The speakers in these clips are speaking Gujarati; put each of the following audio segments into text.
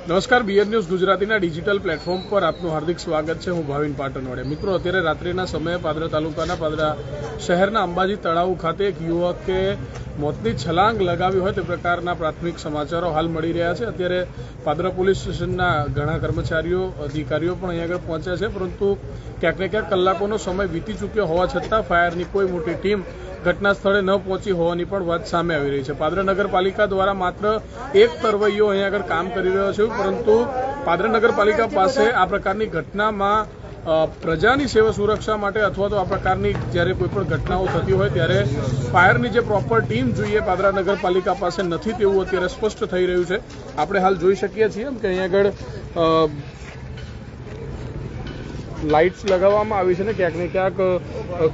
નમસ્કાર, બીઆર ન્યૂઝ ગુજરાતીના ડિજિટલ પ્લેટફોર્મ પર આપનું હાર્દિક સ્વાગત છે. હું ભાવિન પાટણવાડિયા. મિત્રો, અત્યારે રાત્રિના સમયે પાદરા તાલુકાના પાદરા શહેરના અંબાજી તળાવ ખાતે એક યુવકે મોતની છલાંગ લગાવી હોય તે પ્રકારના પ્રાથમિક સમાચારો હાલ મળી રહ્યા છે. અત્યારે પાદરા પોલીસ સ્ટેશનના ઘણા કર્મચારીઓ અધિકારીઓ પણ અહીં આગળ પહોંચ્યા છે, પરંતુ ક્યાંક ને ક્યાંક કલાકોનો સમય વીતી ચૂક્યો હોવા છતાં ફાયરની કોઈ મોટી ટીમ ઘટના સ્થળે ન પહોંચી હોવાની પણ વાત સામે આવી રહી છે. પાદરા નગરપાલિકા દ્વારા માત્ર એક તરવૈયો અહીં આગળ કામ કરી રહ્યો છે, પરંતુ પાદરા નગરપાલિકા પાસે આ પ્રકારની ઘટનામાં પ્રજાની સેવા સુરક્ષા માટે અથવા તો આ પ્રકારની જ્યારે કોઈ પણ ઘટનાઓ થતી હોય ત્યારે ફાયરની જે પ્રોપર ટીમ જોઈએ પાદરા નગરપાલિકા પાસે નથી તેવું અત્યારે સ્પષ્ટ થઈ રહ્યું છે. આપણે હાલ જોઈ શકીએ છીએ કે અહીં આગળ લાઇટ્સ લગાવવામાં આવી છે ને ક્યાંક ને ક્યાંક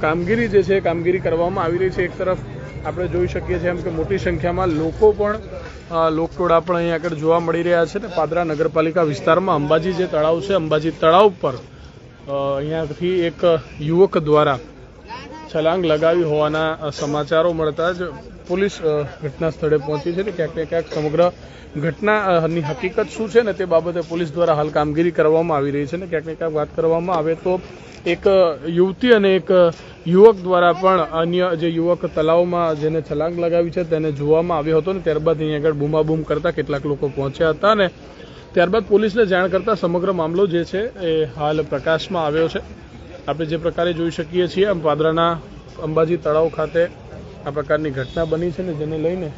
કામગીરી જે છે કામગીરી કરવામાં આવી રહી છે. એક તરફ આપણે જોઈ શકીએ છીએ કે મોટી સંખ્યામાં લોકો પણ લોકટોળા પણ અહીં આગળ જોવા મળી રહ્યા છે ને પાદરા નગરપાલિકા વિસ્તારમાં અંબાજી જે તળાવ છે, અંબાજી તળાવ પર અહીંયાથી એક યુવક દ્વારા છલાંગ લગાવી હોવાના સમાચારો મળતા જ પોલીસ ઘટના સ્થળે પહોંચી છે. ક્યાંક ને ક્યાંક સમગ્ર ઘટનાની હકીકત શું છે ને તે બાબતે પોલીસ દ્વારા હાલ કામગીરી કરવામાં આવી રહી છે. ને ક્યાંક ને ક્યાંક વાત કરવામાં આવે તો એક યુવતી અને એક યુવક દ્વારા પણ અન્ય જે યુવક તળાવમાં જેને છલાંગ લગાવી છે તેને જોવામાં આવ્યો હતો ને ત્યારબાદ અહીં આગળ બૂમાબૂમ કરતા કેટલાક લોકો પહોંચ્યા હતા ને ત્યારબાદ પોલીસને જાણ કરતા સમગ્ર મામલો જે છે એ હાલ પ્રકાશમાં આવ્યો છે. આપણે જે પ્રકારે જોઈ શકીએ છીએ પાદરાના અંબાજી તળાવ ખાતે આ પ્રકારની ઘટના બની છે ને જેને લઈને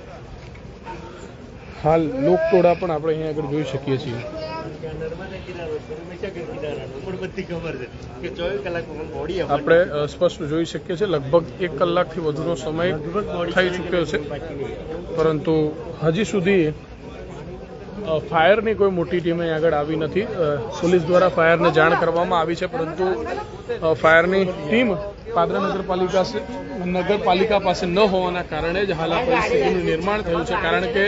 હાલ લોકટોળા પણ આપણે અહીંયા આગળ જોઈ શકીએ છીએ. આપણે સ્પષ્ટ જોઈ શકીએ છીએ લગભગ 1 કલાકથી વધુનો સમય થઈ ચૂક્યો છે, પરંતુ હજી સુધી ફાયરની કોઈ મોટી ટીમ અહીં આગળ આવી નથી. પોલીસ દ્વારા ફાયરને જાણ કરવામાં આવી છે, પરંતુ ફાયરની ટીમ પાદરા નગરપાલિકા પાસે ન હોવાના કારણે જ હાલ આ પરિસ્થિતિનું નિર્માણ થયું છે. કારણ કે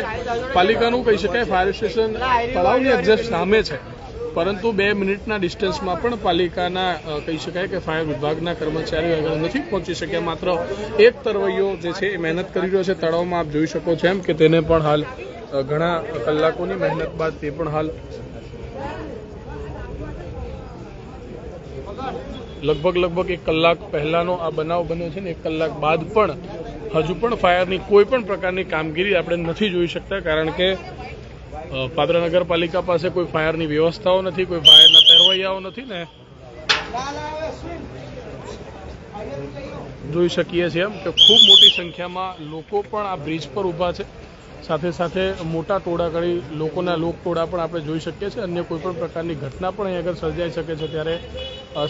પાલિકાનું કહી શકાય ફાયર સ્ટેશન તળાવની એક્ઝેક્ટ સામે છે, પરંતુ 2 મિનિટના ડિસ્ટન્સમાં પણ પાલિકાના કહી શકાય કે ફાયર વિભાગના કર્મચારીઓ આગળ નથી પહોંચી શક્યા. માત્ર એક તરવૈયો જે છે એ મહેનત કરી રહ્યો છે તળાવમાં. આપ જોઈ શકો છો એમ કે તેને પણ હાલ ઘણા કલાકોની મહેનત બાદ તે પણ હાલ લગભગ 1 કલાક પહેલાનો આ બનાવ બન્યો છે ને 1 કલાક બાદ પણ હજુ પણ ફાયરની કોઈ પણ પ્રકારની કામગીરી આપણે નથી જોઈ શકતા. કારણ કે પાદરા નગરપાલિકા પાસે કોઈ ફાયરની વ્યવસ્થાઓ નથી, કોઈ ફાયરના તરવૈયાઓ નથી ને જોઈ શકીએ છીએ એમ કે ખૂબ મોટી સંખ્યામાં લોકો પણ આ બ્રિજ પર ઊભા છે. સાથે સાથે મોટા ટોળા કરી લોકોના લોકટોળા પણ આપણે જોઈ શકીએ છીએ. અન્ય કોઈ પણ પ્રકારની ઘટના પણ અહીં આગળ સર્જાઈ શકે છે ત્યારે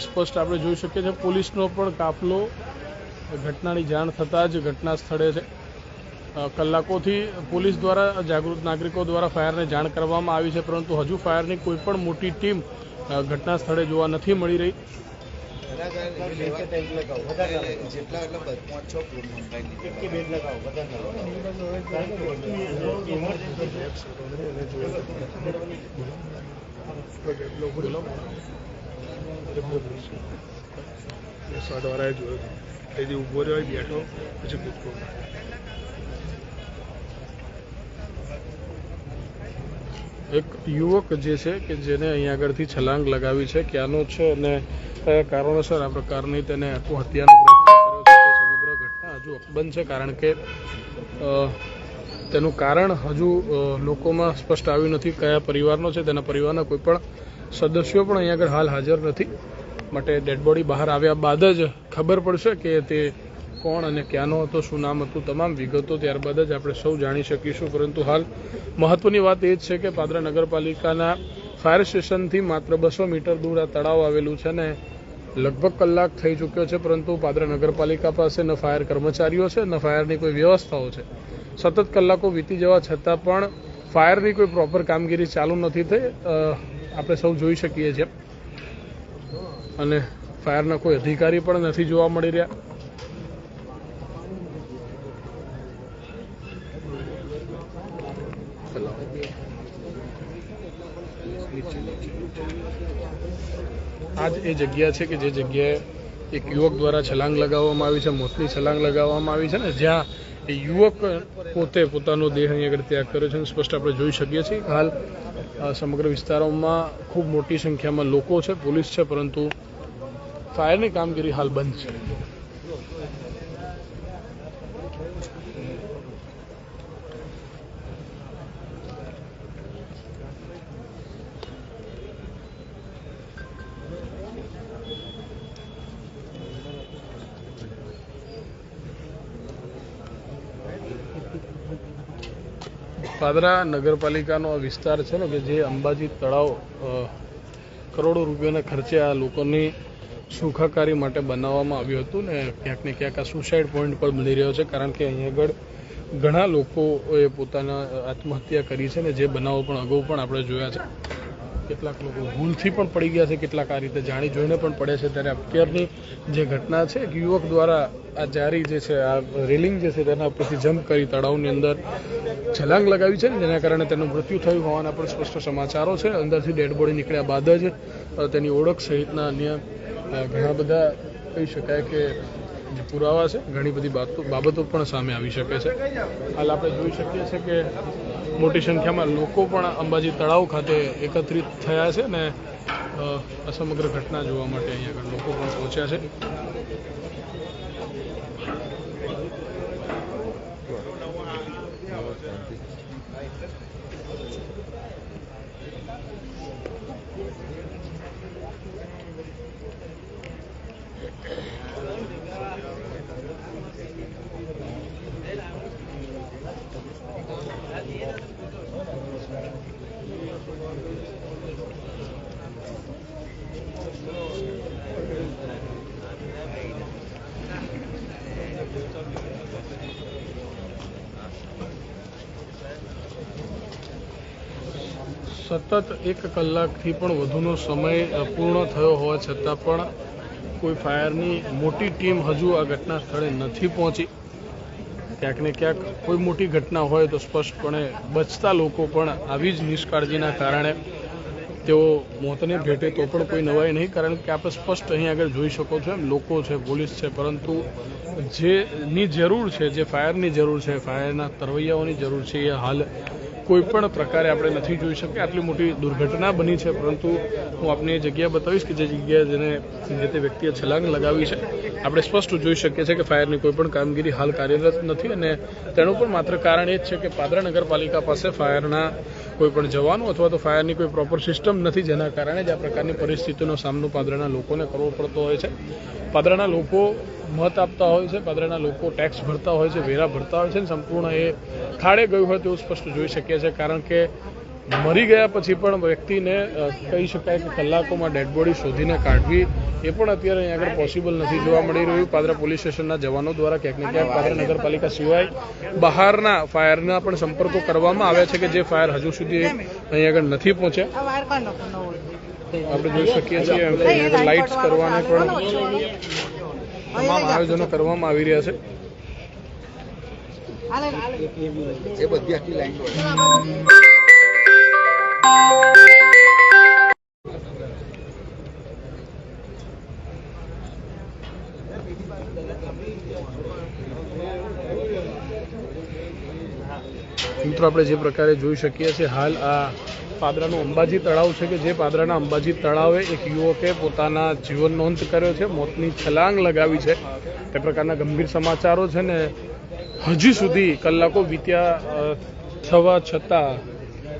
સ્પષ્ટ આપણે જોઈ શકીએ છીએ પોલીસનો પણ કાફલો ઘટનાની જાણ થતાં જ ઘટના સ્થળે છે. કલાકોથી પોલીસ દ્વારા જાગૃત નાગરિકો દ્વારા ફાયરને જાણ કરવામાં આવી છે, પરંતુ હજુ ફાયરની કોઈ પણ મોટી ટીમ ઘટના સ્થળે જોવા નથી મળી રહી. ઉભો રહ્યો બેઠો પછી કૂદકો એક યુવક જે છે કે જેને અહીં આગળથી છલાંગ લગાવી છે ક્યાંનો છે અને કયા કારણોસર આ પ્રકારની તેને આત્મહત્યાનો પ્રયત્ન કર્યો છે તે સમગ્ર ઘટના હજુ અકબંધ છે. કારણ કે તેનું કારણ હજુ લોકોમાં સ્પષ્ટ આવ્યું નથી. કયા પરિવારનો છે તેના પરિવારના કોઈ પણ સદસ્યો પણ અહીં આગળ હાલ હાજર નથી. માટે ડેડ બોડી બહાર આવ્યા બાદ જ ખબર પડશે કે તે કોણ અને ક્યાંનો હતો, શું નામ હતું, તમામ વિગતો ત્યારબાદ જ આપણે સૌ જાણી શકીશું. પરંતુ હાલ મહત્વની વાત એ જ છે કે પાદરા નગરપાલિકાના ફાયર સ્ટેશનથી માત્ર 200 મીટર દૂર આ તળાવ આવેલું છે ને લગભગ કલાક થઈ ચૂક્યો છે, પરંતુ પાદરા નગરપાલિકા પાસે ન ફાયર કર્મચારીઓ છે ન ફાયરની કોઈ વ્યવસ્થાઓ છે. સતત કલાકો વીતી જવા છતાં પણ ફાયરની કોઈ પ્રોપર કામગીરી ચાલુ નથી થઈ. આપણે સૌ જોઈ શકીએ છીએ અને ફાયરના કોઈ અધિકારી પણ નથી જોવા મળી રહ્યા. આ જ એ જગ્યા છે કે જે જગ્યાએ એક યુવક દ્વારા છલાંગ લગાવવામાં આવી છે, મોતની છલાંગ લગાવવામાં આવી છે ને જ્યાં એ યુવક પોતે પોતાનો દેહ અહીં આગળ ત્યાગ કર્યો છે અને સ્પષ્ટ આપણે જોઈ શકીએ છીએ હાલ સમગ્ર વિસ્તારોમાં ખૂબ મોટી સંખ્યામાં લોકો છે, પોલીસ છે, પરંતુ ફાયરની કામગીરી હાલ બંધ છે. પાદરા નગરપાલિકાનો આ વિસ્તાર છે ને કે જે અંબાજી તળાવ કરોડો રૂપિયાના ખર્ચે આ લોકોની સુખાકારી માટે બનાવવામાં આવ્યું હતું ને ક્યાંક ને ક્યાંક આ સુસાઇડ પોઈન્ટ પર બની રહ્યો છે, કારણ કે અહીં આગળ ઘણા લોકોએ પોતાના આત્મહત્યા કરી છે ને જે બનાવો પણ અગાઉ પણ આપણે જોયા છે. કેટલાક લોકો ભૂલથી પણ પડી ગયા છે, કેટલાક આ રીતે જાણી જોઈને પણ પડે છે. ત્યારે અત્યારની જે ઘટના છે એક યુવક દ્વારા આ જારી જે છે આ રેલિંગ જે છે તેના ઉપરથી જમ્પ કરી તળાવની અંદર છલાંગ લગાવી છે ને જેના કારણે તેનું મૃત્યુ થયું હોવાના પણ સ્પષ્ટ સમાચારો છે. અંદરથી ડેડ બોડી નીકળ્યા બાદ જ તેની ઓળખ સહિતના અન્ય ઘણા બધા કહી શકાય કે જે પુરાવા છે, ઘણી બધી બાબતો પણ સામે આવી શકે છે. હાલ આપણે જોઈ શકીએ છીએ કે મોટી સંખ્યામાં લોકો પણ અંબાજી તળાવ ખાતે એકત્રિત થયા છે ને આ સમગ્ર ઘટના જોવા માટે અહીંયા આગળ લોકો પણ પહોંચ્યા છે. સતત 1 કલાકથી પણ વધુનો સમય પૂર્ણ થયો હોવા છતાં પણ કોઈ ફાયરની મોટી ટીમ હજુ આ ઘટના સ્થળે નથી પહોંચી. ક્યાંક ને ક્યાંક કોઈ મોટી ઘટના હોય તો સ્પષ્ટપણે બચતા લોકો પણ આવી જ નિષ્કાળજીના કારણે તેઓ મોતને ભેટે તો પણ કોઈ નવાઈ નહીં, કારણ કે આપણે સ્પષ્ટ અહીં આગળ જોઈ શકો છો એમ લોકો છે, પોલીસ છે, પરંતુ જેની જરૂર છે, જે ફાયરની જરૂર છે, ફાયરના તરવૈયાઓની જરૂર છે, એ હાલ કોઈ પણ પ્રકારે આપણે નથી જોઈ શકીએ. આટલી મોટી દુર્ઘટના બની છે, પરંતુ હું આપને એ જગ્યા બતાવીશ કે જે જગ્યાએ જેને જે તે વ્યક્તિએ છલાંગ લગાવી છે. આપણે સ્પષ્ટ જોઈ શકીએ છીએ કે ફાયરની કોઈ પણ કામગીરી હાલ કાર્યરત નથી અને તેનું પણ માત્ર કારણ એ જ છે કે પાદરા નગરપાલિકા પાસે ફાયરના કોઈ પણ જવાનો અથવા તો ફાયરની કોઈ પ્રોપર સિસ્ટમ નથી, જેના કારણે જ આ પ્રકારની પરિસ્થિતિનો સામનો પાદરાના લોકોને કરવો પડતો હોય છે. પાદરાના લોકો મત આપતા હોય છે, પાદરાના લોકો ટેક્સ ભરતા હોય છે, વેરા ભરતા હોય છે અને સંપૂર્ણ એ ખાડે ગયું હોય તેવું સ્પષ્ટ જોઈ શકીએ છીએ, કારણ કે મરી ગયા પછી પણ વ્યક્તિને કહી શકાય કે કલાકોમાં ડેડ બોડી શોધીને કાઢવી એ પણ અત્યારે અહીં આગળ પોસિબલ નથી જોવા મળી રહ્યું. પાદરા પોલીસ સ્ટેશનના જવાનો દ્વારા ક્યાંક ને ક્યાંક પાદરા નગરપાલિકા સિવાય બહારના ફાયરના પણ સંપર્કો કરવામાં આવ્યા છે કે જે ફાયર હજુ સુધી અહીં આગળ નથી પહોંચ્યા. આપણે જોઈ શકીએ છીએ અહીં આગળ લાઇટ્સ કરવાને પણ તમામ આયોજનો કરવામાં આવી રહ્યા છે. એ બધી આખી લાઈન મિત્રો આપણે જે પ્રકારે જોઈ શકીએ છીએ હાલ આ પાદરાનું અંબાજી તળાવ છે કે જે પાદરાના અંબાજી તળાવે એક યુવકે પોતાના જીવનનો અંત કર્યો છે, મોતની છલાંગ લગાવી છે. તે પ્રકારના ગંભીર સમાચારો છે ને હજી સુધી કલાકો વીત્યા થવા છતાં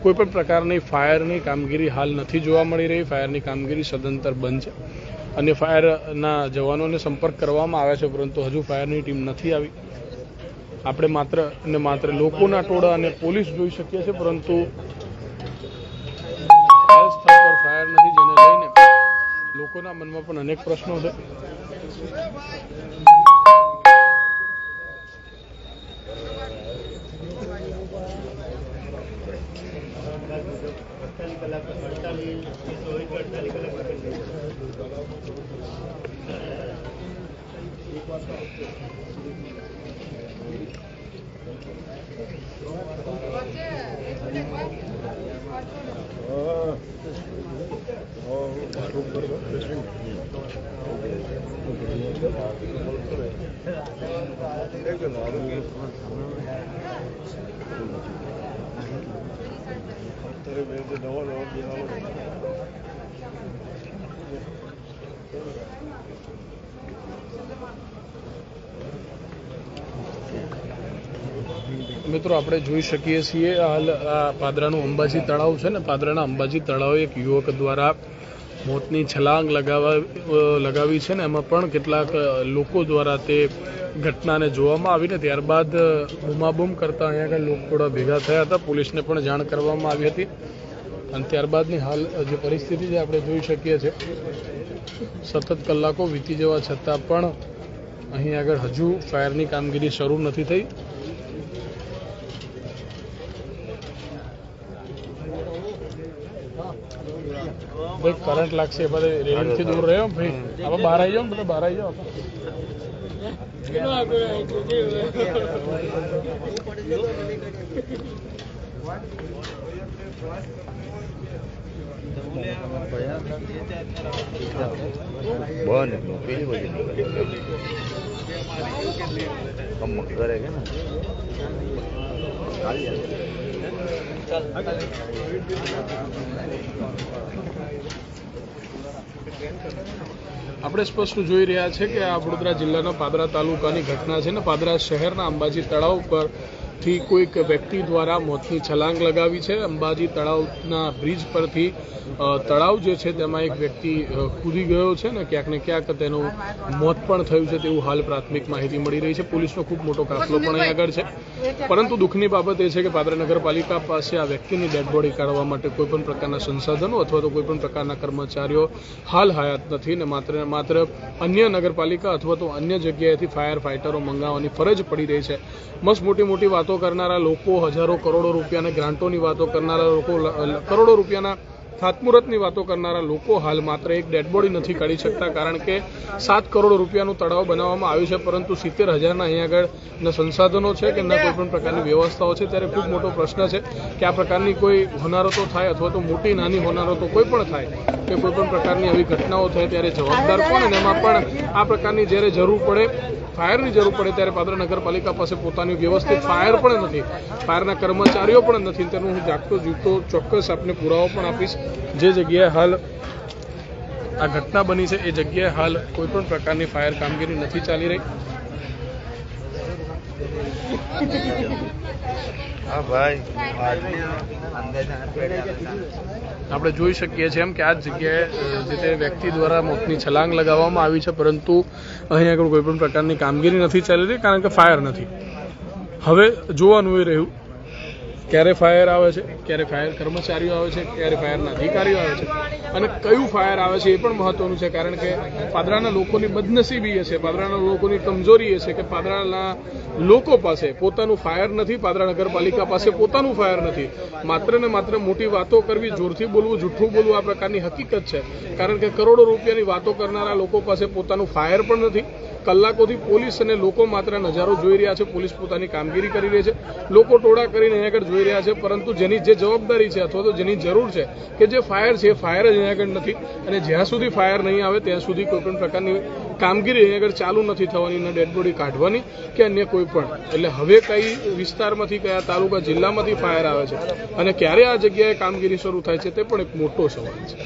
કોઈ પણ પ્રકારની ફાયરની કામગીરી હાલ નથી જોવા મળી રહી. ફાયરની કામગીરી સદંતર બંધ છે અને ફાયરના જવાનોને સંપર્ક કરવામાં આવ્યા છે, પરંતુ હજુ ફાયરની ટીમ નથી આવી. આપણે માત્ર ને માત્ર લોકોના ટોળા અને પોલીસ જોઈ શકીએ છીએ, પરંતુ સ્થળ પર ફાયર નથી, જેને લઈને લોકોના મનમાં પણ અનેક પ્રશ્નો છે. મિત્રો આપણે જોઈ શકીએ છીએ હાલ આ પાદરાનું અંબાજી તળાવ છે ને, પાદરાના અંબાજી તળાવે એક યુવક દ્વારા મોતની છલાંગ લગાવી છે ને, એમાં પણ કેટલાક લોકો દ્વારા તે ઘટનાને જોવામાં આવીને ત્યારબાદ બૂમાબૂમ કરતા અહીંયા આગળ લોકો થોડા ભેગા થયા હતા. પોલીસને પણ જાણ કરવામાં આવી હતી અને ત્યારબાદની હાલ જે પરિસ્થિતિ છે આપણે જોઈ શકીએ છીએ. સતત કલાકો વીતી જવા છતાં પણ અહીં આગળ હજુ ફાયરની કામગીરી શરૂ નથી થઈ. ભાઈ કરંટ લાગશે, બધા રેલિંગથી દૂર રહ્યો ભાઈ. આપણે બહાર આવી જાઓ, બધા બહાર આવી જાઓ. આપણે સ્પષ્ટ જોઈ રહ્યા છે કે આ વડોદરા જિલ્લાના પાદરા તાલુકાની ઘટના છે ને. પાદરા શહેરના અંબાજી તળાવ પરથી કોઈક વ્યક્તિ દ્વારા મોતની છલાંગ લગાવી છે. અંબાજી તળાવના બ્રિજ પરથી તળાવ જે છે તેમાં એક વ્યક્તિ કૂદી ગયો છે ને, ક્યાંક ને ક્યાંક તેનું મોત પણ થયું છે તેવું હાલ પ્રાથમિક માહિતી મળી રહી છે. પોલીસનો ખૂબ મોટો કાફલો પણ અહીં આગળ છે, પરંતુ દુઃખની બાબત એ છે કે પાદરા નગરપાલિકા પાસે આ વ્યક્તિની ડેડ બોડી કાઢવા માટે કોઈપણ પ્રકારના સંસાધનો અથવા તો કોઈપણ પ્રકારના કર્મચારીઓ હાલ હયાત નથી ને માત્ર અન્ય નગરપાલિકા અથવા તો અન્ય જગ્યાએથી ફાયર ફાઇટરો મંગાવવાની ફરજ પડી રહી છે. મસ્ત મોટી વાતો કરનારા લોકો, હજારો કરોડો રૂપિયાના ગ્રાન્ટોની વાતો કરનારા લોકો, કરોડો રૂપિયાના ખાતમુહૂર્તની વાતો કરનારા લોકો હાલ માત્ર એક ડેડ બોડી નથી કાઢી શકતા, કારણ કે 7 કરોડ રૂપિયાનું તળાવ બનાવવામાં આવ્યું છે, પરંતુ 70,000ના અહીં આગળ ન સંસાધનો છે કે ન કોઈપણ પ્રકારની વ્યવસ્થાઓ છે. ત્યારે ખૂબ મોટો પ્રશ્ન છે કે આ પ્રકારની કોઈ હોનારતો થાય અથવા તો મોટી નાની હોનારતો કોઈ પણ થાય કે કોઈપણ પ્રકારની આવી ઘટનાઓ થાય ત્યારે જવાબદાર કોણ? અને એમાં પણ આ પ્રકારની જ્યારે જરૂર પડે, ફાયરની જરૂર પડે, ત્યારે પાદરા નગરપાલિકા પાસે પોતાની વ્યવસ્થિત ફાયર પણ નથી, ફાયરના કર્મચારીઓ પણ નથી. તેનું હું જાગતો જીવતો ચોક્કસ આપને પુરાવો પણ આપીશ. જે જગ્યાએ હાલ આ ઘટના બની છે એ જગ્યાએ હાલ કોઈપણ પ્રકારની ફાયર કામગીરી નથી ચાલી રહી. આપણે જોઈ શકીએ છીએ એમ કે આ જગ્યાએ જે તે વ્યક્તિ દ્વારા મોતની છલાંગ લગાવવામાં આવી છે, પરંતુ અહીં આગળ કોઈપણ પ્રકારની કામગીરી નથી ચાલી રહી, કારણ કે ફાયર નથી. હવે જોવાનું એ રહ્યું ક્યારે ફાયર આવે છે, ક્યારે ફાયર કર્મચારીઓ આવે છે, ક્યારે ફાયરના અધિકારીઓ આવે છે અને કયું ફાયર આવે છે એ પણ મહત્વનું છે. કારણ કે પાદરાના લોકોની બદનસીબી એ છે, પાદરાના લોકોની કમજોરી એ છે કે પાદરાના લોકો પાસે પોતાનું ફાયર નથી, પાદરા નગરપાલિકા પાસે પોતાનું ફાયર નથી. માત્ર ને માત્ર મોટી વાતો કરવી, જોરથી બોલવું, જૂઠું બોલવું આ પ્રકારની હકીકત છે. કારણ કે કરોડો રૂપિયાની વાતો કરનારા લોકો પાસે પોતાનું ફાયર પણ નથી. કલાકોથી પોલીસ અને લોકો માત્ર નજારો જોઈ રહ્યા છે, પોલીસ પોતાની કામગીરી કરી રહી છે, લોકો ટોળા કરીને અહીં આગળ જોઈ રહ્યા છે, પરંતુ જેની જે જવાબદારી છે અથવા તો જેની જરૂર છે કે જે ફાયર છે એ ફાયર જ અહીં આગળ નથી. અને જ્યાં સુધી ફાયર નહીં આવે ત્યાં સુધી કોઈપણ પ્રકારની કામગીરી અહીં આગળ ચાલુ નથી થવાની, ને ડેડ બોડી કાઢવાની કે અન્ય કોઈ પણ. એટલે હવે કઈ વિસ્તારમાંથી, કયા તાલુકા જિલ્લામાંથી ફાયર આવે છે અને ક્યારે આ જગ્યાએ કામગીરી શરૂ થાય છે તે પણ એક મોટો સવાલ છે.